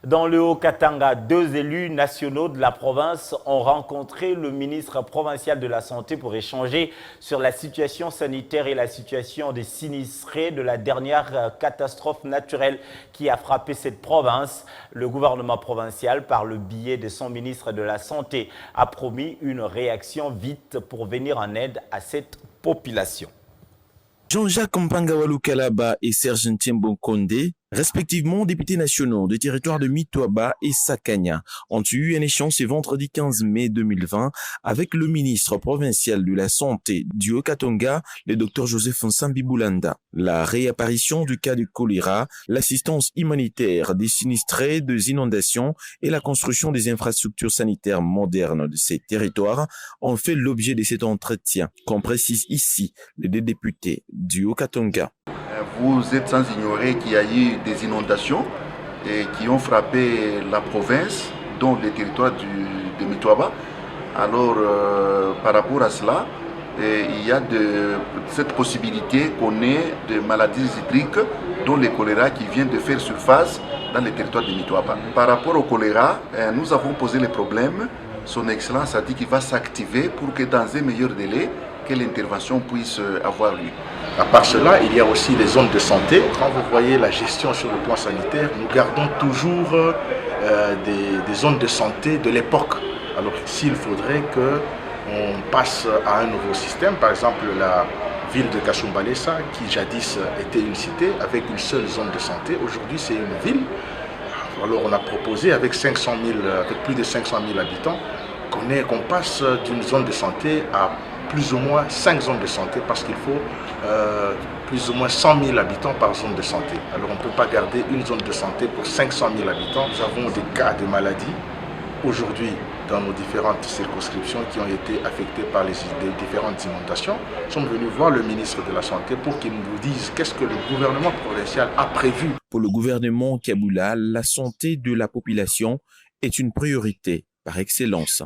Dans le Haut-Katanga, deux élus nationaux de la province ont rencontré le ministre provincial de la Santé pour échanger sur la situation sanitaire et la situation des sinistrés de la dernière catastrophe naturelle qui a frappé cette province. Le gouvernement provincial, par le biais de son ministre de la Santé, a promis une réaction vite pour venir en aide à cette population. Jean-Jacques Mpangawalu Kalaba et Serge Ntiembo Kondé, respectivement députés nationaux des territoires de Mitoaba et Sakanya, ont eu un échange ce vendredi 15 mai 2020 avec le ministre provincial de la Santé du Haut-Katanga, le Dr Joseph Nsambi Boulanda. La réapparition du cas de choléra, l'assistance humanitaire des sinistrés des inondations et la construction des infrastructures sanitaires modernes de ces territoires ont fait l'objet de cet entretien, comme précise ici les deux députés du Haut-Katanga. Vous êtes sans ignorer qu'il y a eu des inondations qui ont frappé la province, dont le territoire de Mitoaba. Alors, par rapport à cela, il y a cette possibilité qu'on ait des maladies hydriques, dont le choléra qui vient de faire surface dans le territoire de Mitoaba. Par rapport au choléra, nous avons posé les problèmes. Son Excellence a dit qu'il va s'activer pour que dans un meilleur délai, que l'intervention puisse avoir lieu. À part cela, il y a aussi les zones de santé. Quand vous voyez la gestion sur le plan sanitaire, nous gardons toujours des zones de santé de l'époque. Alors s'il faudrait qu'on passe à un nouveau système, par exemple la ville de Kasumbalesa, qui jadis était une cité avec une seule zone de santé, aujourd'hui c'est une ville. Alors on a proposé avec plus de 500 000 habitants qu'on passe d'une zone de santé à plus ou moins 5 zones de santé parce qu'il faut plus ou moins 100 000 habitants par zone de santé. Alors on ne peut pas garder une zone de santé pour 500 000 habitants. Nous avons des cas de maladies aujourd'hui dans nos différentes circonscriptions qui ont été affectées par les différentes inondations. Nous sommes venus voir le ministre de la Santé pour qu'il nous dise qu'est-ce que le gouvernement provincial a prévu. Pour le gouvernement Kaboula, la santé de la population est une priorité par excellence.